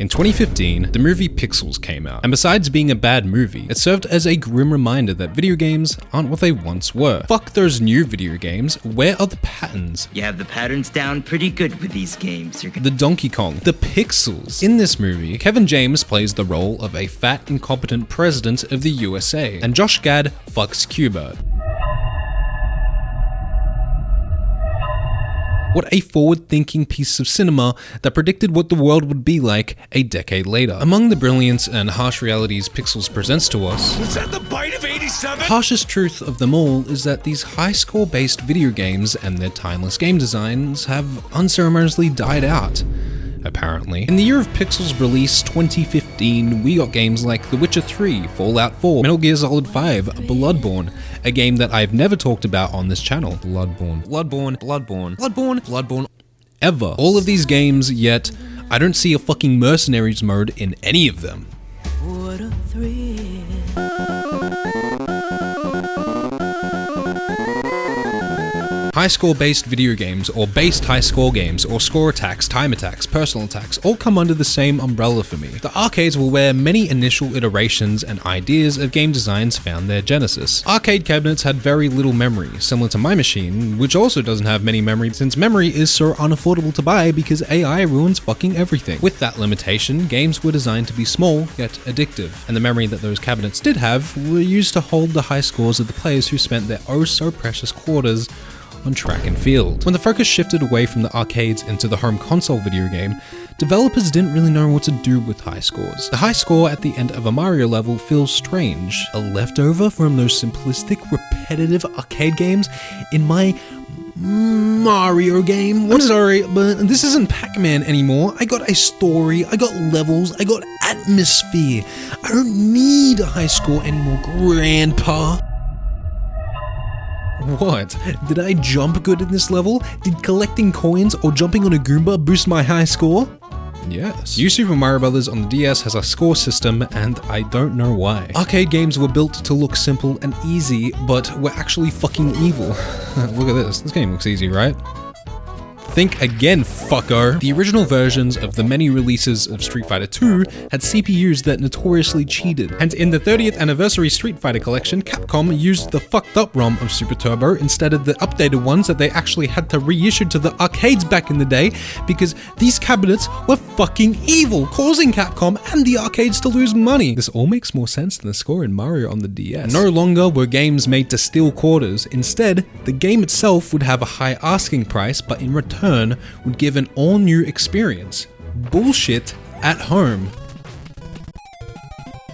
In 2015, the movie Pixels came out, and besides being a bad movie, it served as a grim reminder that video games aren't what they once were. Fuck those new video games, where are the patterns? You have the patterns down pretty good with these games. The Donkey Kong, the Pixels. In this movie, Kevin James plays the role of a fat, incompetent president of the USA, and Josh Gad fucks Q*bert. What a forward-thinking piece of cinema that predicted what the world would be like a decade later. Among the brilliance and harsh realities Pixels presents to us, was that the bite of 87? The harshest truth of them all is that these high-score-based video games and their timeless game designs have unceremoniously died out. Apparently. In the year of Pixels release 2015, we got games like The Witcher 3, Fallout 4, Metal Gear Solid 5, Bloodborne, a game that I've never talked about on this channel. Bloodborne, ever. All of these games, yet I don't see a fucking mercenaries mode in any of them. What a thrill. High score based video games, or based high score games, or score attacks, time attacks, personal attacks, all come under the same umbrella for me. The arcades were where many initial iterations and ideas of game designs found their genesis. Arcade cabinets had very little memory, similar to my machine, which also doesn't have many memory since memory is so unaffordable to buy because AI ruins fucking everything. With that limitation, games were designed to be small yet addictive, and the memory that those cabinets did have were used to hold the high scores of the players who spent their oh so precious quarters on track and field. When the focus shifted away from the arcades into the home console video game, developers didn't really know what to do with high scores. The high score at the end of a Mario level feels strange, a leftover from those simplistic, repetitive arcade games in my Mario game. I'm sorry, but this isn't Pac-Man anymore. I got a story, I got levels, I got atmosphere. I don't need a high score anymore, Grandpa. What? Did I jump good in this level? Did collecting coins or jumping on a Goomba boost my high score? Yes. New Super Mario Bros. On the DS has a score system, and I don't know why. Arcade games were built to look simple and easy, but were actually fucking evil. Look at this. This game looks easy, right? Think again, fucker. The original versions of the many releases of Street Fighter 2 had CPUs that notoriously cheated. And in the 30th anniversary Street Fighter collection, Capcom used the fucked up ROM of Super Turbo instead of the updated ones that they actually had to reissue to the arcades back in the day because these cabinets were fucking evil, causing Capcom and the arcades to lose money. This all makes more sense than the score in Mario on the DS. No longer were games made to steal quarters. Instead, the game itself would have a high asking price, but in return would give an all-new experience. Bullshit at home.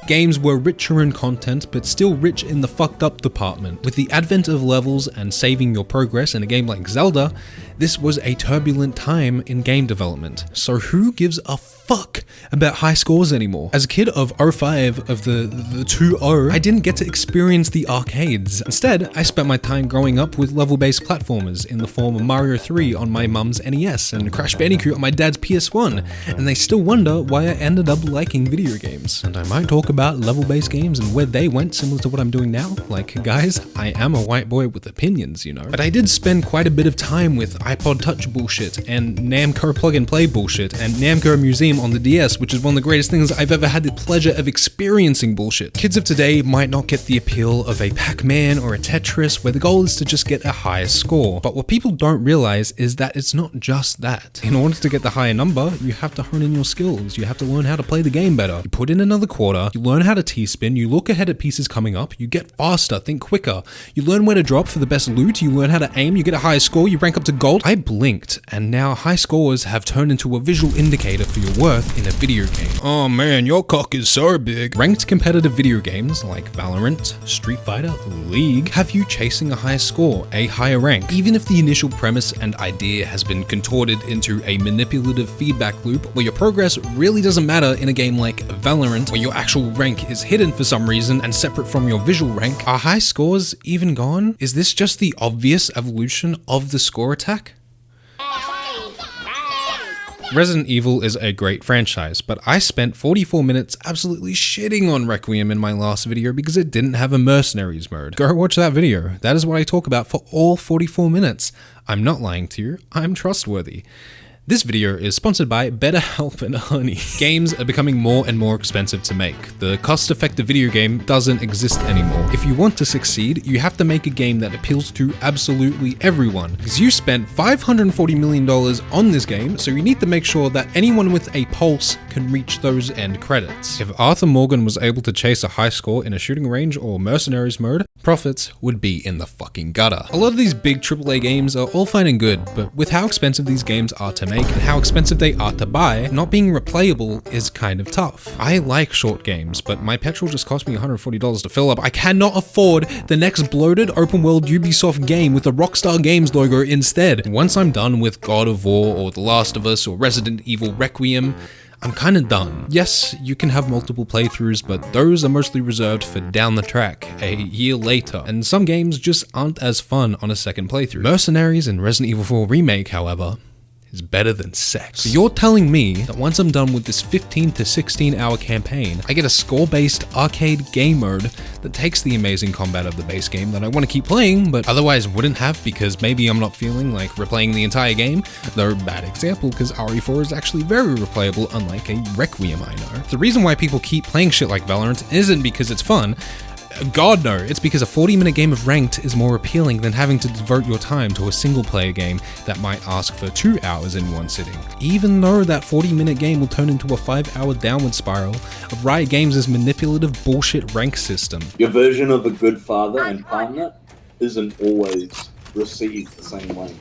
Games were richer in content, but still rich in the fucked up department. With the advent of levels and saving your progress in a game like Zelda, this was a turbulent time in game development. So who gives a fuck about high scores anymore? As a kid of 05, of the 2.0, I didn't get to experience the arcades. Instead, I spent my time growing up with level-based platformers in the form of Mario 3 on my mum's NES and Crash Bandicoot on my dad's PS1, and they still wonder why I ended up liking video games. And I might talk about level-based games and where they went, similar to what I'm doing now. Like, guys, I am a white boy with opinions, you know. But I did spend quite a bit of time with iPod Touch bullshit, and Namco plug-and-play bullshit, and Namco Museum on the DS, which is one of the greatest things I've ever had the pleasure of experiencing bullshit. Kids of today might not get the appeal of a Pac-Man or a Tetris, where the goal is to just get a higher score. But what people don't realize is that it's not just that. In order to get the higher number, you have to hone in your skills. You have to learn how to play the game better. You put in another quarter, you learn how to T-spin, you look ahead at pieces coming up, you get faster, think quicker. You learn where to drop for the best loot, you learn how to aim, you get a higher score, you rank up to gold. I blinked, and now high scores have turned into a visual indicator for your worth in a video game. Oh man, your cock is so big. Ranked competitive video games like Valorant, Street Fighter, League have you chasing a high score, a higher rank. Even if the initial premise and idea has been contorted into a manipulative feedback loop where your progress really doesn't matter in a game like Valorant, where your actual rank is hidden for some reason and separate from your visual rank, are high scores even gone? Is this just the obvious evolution of the score attack? Resident Evil is a great franchise, but I spent 44 minutes absolutely shitting on Requiem in my last video because it didn't have a mercenaries mode. Go watch that video. That is what I talk about for all 44 minutes. I'm not lying to you. I'm trustworthy. This video is sponsored by BetterHelp and Honey. Games are becoming more and more expensive to make. The cost-effective video game doesn't exist anymore. If you want to succeed, you have to make a game that appeals to absolutely everyone. Because you spent $540 million on this game, so you need to make sure that anyone with a pulse can reach those end credits. If Arthur Morgan was able to chase a high score in a shooting range or mercenaries mode, profits would be in the fucking gutter. A lot of these big AAA games are all fine and good, but with how expensive these games are to make and how expensive they are to buy, not being replayable is kind of tough. I like short games, but my petrol just cost me $140 to fill up. I cannot afford the next bloated open world Ubisoft game with a Rockstar Games logo instead. Once I'm done with God of War or The Last of Us or Resident Evil Requiem, I'm kinda done. Yes, you can have multiple playthroughs, but those are mostly reserved for down the track, a year later, and some games just aren't as fun on a second playthrough. Mercenaries and Resident Evil 4 Remake, however, is better than sex. So you're telling me that once I'm done with this 15 to 16 hour campaign, I get a score-based arcade game mode that takes the amazing combat of the base game that I want to keep playing, but otherwise wouldn't have because maybe I'm not feeling like replaying the entire game? Though bad example, because RE4 is actually very replayable, unlike a Requiem, I know. The reason why people keep playing shit like Valorant isn't because it's fun. God no, it's because a 40-minute game of ranked is more appealing than having to devote your time to a single-player game that might ask for 2 hours in one sitting. Even though that 40-minute game will turn into a 5-hour downward spiral of Riot Games' manipulative bullshit rank system. Your version of a good father and partner isn't always received the same way.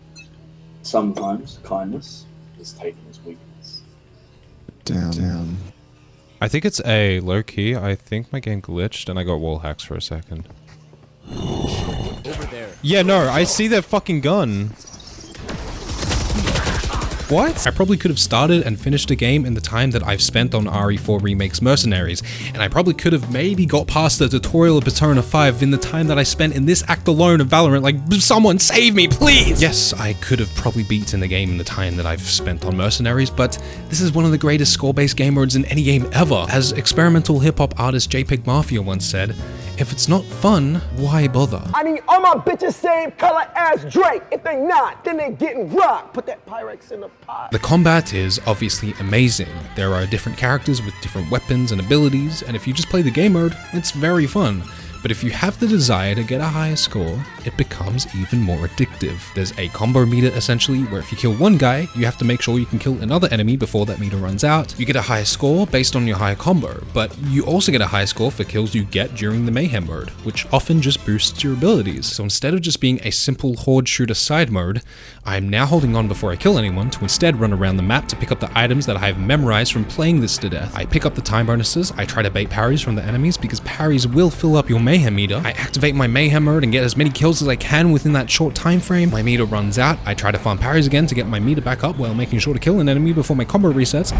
Sometimes kindness is taken as weakness. Damn. I think it's A, low key. I think my game glitched and I got wall hacks for a second. Over there. Yeah, no, I see that fucking gun. What? I probably could have started and finished a game in the time that I've spent on RE4 Remake's Mercenaries, and I probably could have maybe got past the tutorial of Persona 5 in the time that I spent in this act alone of Valorant. Like, someone save me, please! Yes, I could have probably beaten the game in the time that I've spent on Mercenaries, but this is one of the greatest score-based game modes in any game ever. As experimental hip-hop artist JPEG Mafia once said, if it's not fun, why bother? I need all my bitches same color as Drake. If they not, then they getting rocked. Put that Pyrex in the pot. The combat is obviously amazing. There are different characters with different weapons and abilities, and if you just play the game mode, it's very fun. But if you have the desire to get a higher score, it becomes even more addictive. There's a combo meter essentially, where if you kill one guy, you have to make sure you can kill another enemy before that meter runs out. You get a higher score based on your higher combo, but you also get a higher score for kills you get during the mayhem mode, which often just boosts your abilities. So instead of just being a simple horde shooter side mode, I'm now holding on before I kill anyone to instead run around the map to pick up the items that I have memorized from playing this to death. I pick up the time bonuses, I try to bait parries from the enemies because parries will fill up your mayhem meter. I activate my mayhem mode and get as many kills as I can within that short time frame. My meter runs out, I try to farm parries again to get my meter back up while making sure to kill an enemy before my combo resets.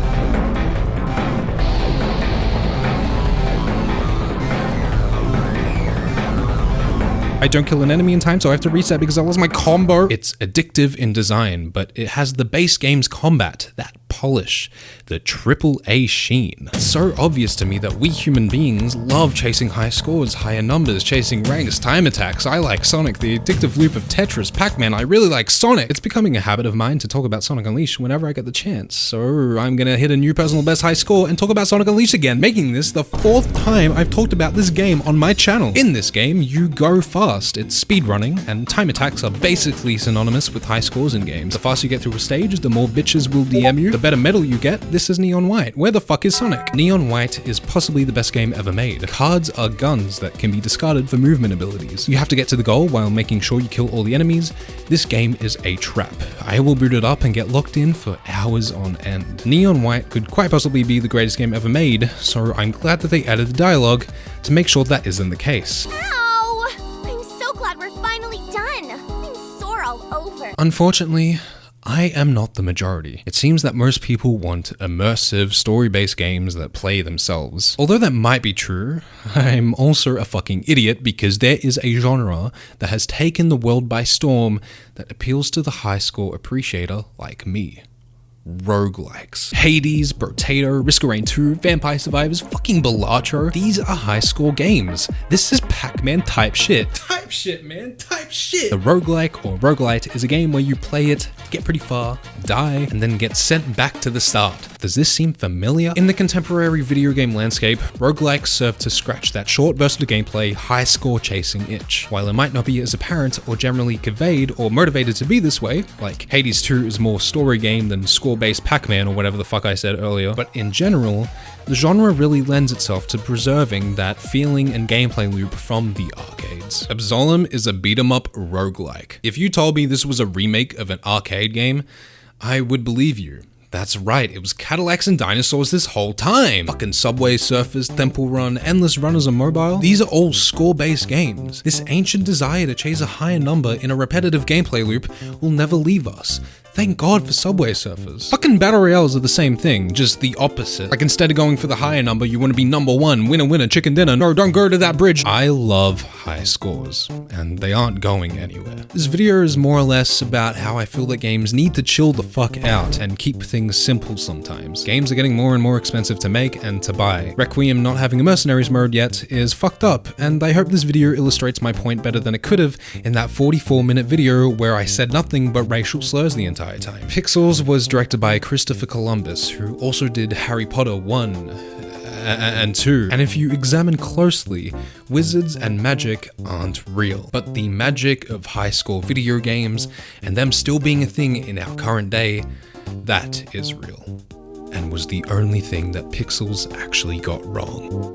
I don't kill an enemy in time, so I have to reset because I lost my combo. It's addictive in design, but it has the base game's combat, that polish, the AAA sheen. It's so obvious to me that we human beings love chasing high scores, higher numbers, chasing ranks, time attacks. I like Sonic, the addictive loop of Tetris, Pac-Man. I really like Sonic. It's becoming a habit of mine to talk about Sonic Unleashed whenever I get the chance. So I'm gonna hit a new personal best high score and talk about Sonic Unleashed again, making this the 4th time I've talked about this game on my channel. In this game, you go fast. It's speedrunning, and time attacks are basically synonymous with high scores in games. The faster you get through a stage, the more bitches will DM you, the better medal you get. This is Neon White. Where the fuck is Sonic? Neon White is possibly the best game ever made. Cards are guns that can be discarded for movement abilities. You have to get to the goal while making sure you kill all the enemies. This game is a trap. I will boot it up and get locked in for hours on end. Neon White could quite possibly be the greatest game ever made, so I'm glad that they added the dialogue to make sure that isn't the case. Ow! I'm so glad we're finally done. I'm sore all over. Unfortunately, I am not the majority. It seems that most people want immersive, story-based games that play themselves. Although that might be true, I'm also a fucking idiot because there is a genre that has taken the world by storm that appeals to the high score appreciator like me. Roguelikes. Hades, Brotato, Risk of Rain 2, Vampire Survivors, fucking Balatro. These are high score games. This is Pac-Man type shit. Type shit, man. Type type shit. The roguelike or roguelite is a game where you play it, get pretty far, die, and then get sent back to the start. Does this seem familiar? In the contemporary video game landscape, roguelikes serve to scratch that short burst of gameplay, high score chasing itch. While it might not be as apparent or generally conveyed or motivated to be this way, like Hades 2 is more story game than score-based Pac-Man or whatever the fuck I said earlier, but in general, the genre really lends itself to preserving that feeling and gameplay loop from the arcades. Absolem is a beat-em-up roguelike. If you told me this was a remake of an arcade game, I would believe you. That's right, it was Cadillacs and dinosaurs this whole time. Fucking Subway Surfers, Temple Run, Endless Runners on mobile. These are all score-based games. This ancient desire to chase a higher number in a repetitive gameplay loop will never leave us. Thank God for Subway Surfers. Fucking Battle Royales are the same thing, just the opposite. Like instead of going for the higher number, you want to be number one, winner, winner, chicken dinner. No, don't go to that bridge. I love high scores, and they aren't going anywhere. This video is more or less about how I feel that games need to chill the fuck out and keep things simple sometimes. Games are getting more and more expensive to make and to buy. Requiem not having a mercenaries mode yet is fucked up, and I hope this video illustrates my point better than it could have in that 44-minute video where I said nothing but racial slurs the entire time. Pixels was directed by Christopher Columbus, who also did Harry Potter 1 and 2. And if you examine closely, wizards and magic aren't real. But the magic of high score video games, and them still being a thing in our current day, that is real. And was the only thing that Pixels actually got wrong.